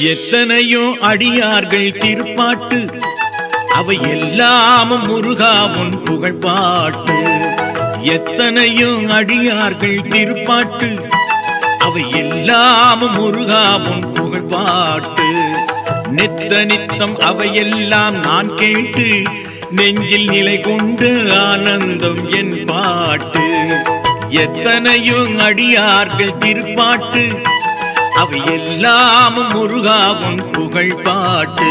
எத்தனையோ அடியார்கள் திருப்பாட்டு அவை எல்லாமும் முருகா உன் புகழ்பாட்டு. எத்தனையோ அடியார்கள் திருப்பாட்டு அவை எல்லாமும் முருகா உன் புகழ்பாட்டு. நித்த நித்தம் அவையெல்லாம் நான் கேட்டு நெஞ்சில் நிலை கொண்டு ஆனந்தம் என் பாட்டு. எத்தனையோ அடியார்கள் திருப்பாட்டு அவை எல்லாமும் முருகா உன் புகழ்பாட்டு.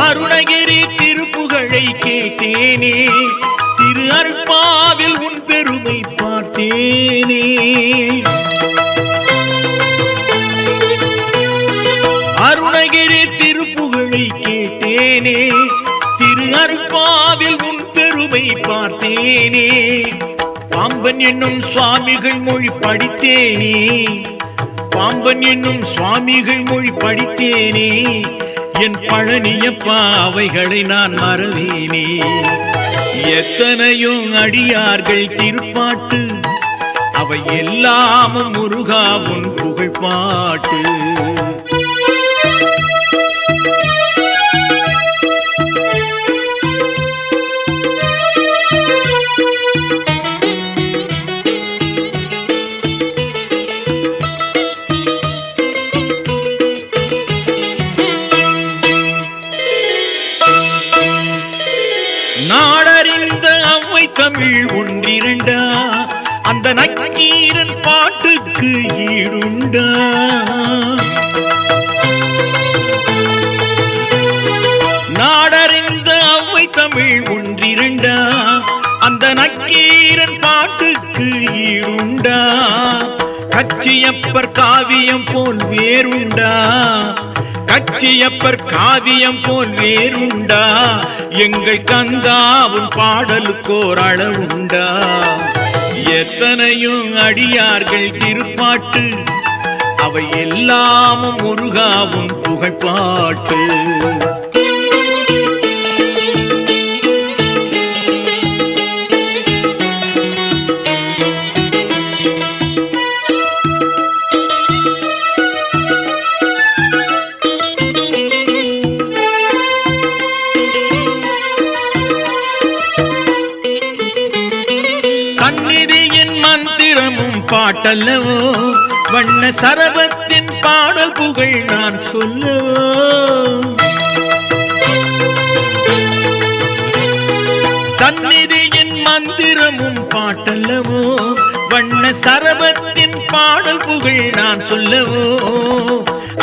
அருணகிரி திருப்புகழை கேட்டேனே, திரு அருட்பாவில் உன் பெருமை பார்த்தேனே. அருணகிரி திருப்புகழை கேட்டேனே, திரு அருட்பாவில் உன் பெருமை பார்த்தேனே. பாம்பன் என்னும் சுவாமிகள் மொழி படித்தேனே, பாம்பன் என்னும் சுவாமிகள் மொழி படித்தேனே. என் பழனியப்பா அவைகளை நான் மறவேனே. எத்தனையோ அடியார்கள் திருப்பாட்டு அவை எல்லாமும் முருகா உன் புகழ்பாட்டு. நாடறிந்த அவ்வை தமிழ் ஒன்றிரண்டா, அந்த நக்கீரன் பாட்டுக்கு ஈடுண்டா. நாடறிந்த அவ்வை தமிழ் ஒன்றிரண்டா, அந்த நக்கீரன் பாட்டுக்கு ஈடுண்டா. கச்சியப்பர் காவியம் போல் வேறுண்டா, கச்சியப்பர் காவியம் போல் வேறுண்டா. எங்கள் கந்தாவும் பாடலுக்கோர் அளவுண்டா. எத்தனையோ அடியார்கள் திருப்பாட்டு அவை எல்லாமும் முருகாவும் புகழ்பாட்டு. சந்நிதியின் மந்திரமும் பாட்டல்லவோ, வண்ண சரபத்தின் பாடல் புகழ் நான் சொல்லவோ. சந்நிதியின் மந்திரமும் பாட்டல்லவோ, வண்ண சரபத்தின் பாடல் புகழ் நான் சொல்லவோ.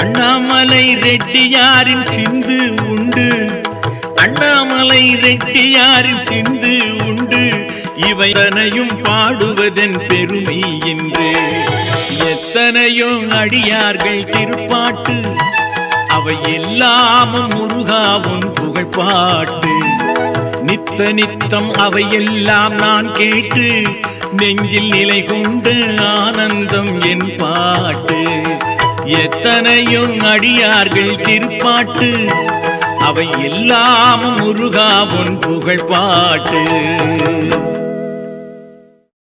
அண்ணாமலை ரெட்டியாரின் சிந்து உண்டு, அண்ணாமலை ரெட்டியாரின் சிந்து உண்டு. இவைதனையும் பாடுவதன் பெருமை என்று. எத்தனையோ அடியார்கள் திருப்பாட்டு அவை எல்லாமும் முருகாவும் புகழ்பாட்டு. நித்த நித்தம் அவையெல்லாம் நான் கேட்டு நெஞ்சில் நிலை கொண்டு ஆனந்தம் என் பாட்டு. எத்தனையோ அடியார்கள் திருப்பாட்டு அவை எல்லாமும் முருகாவும் புகழ்பாட்டு.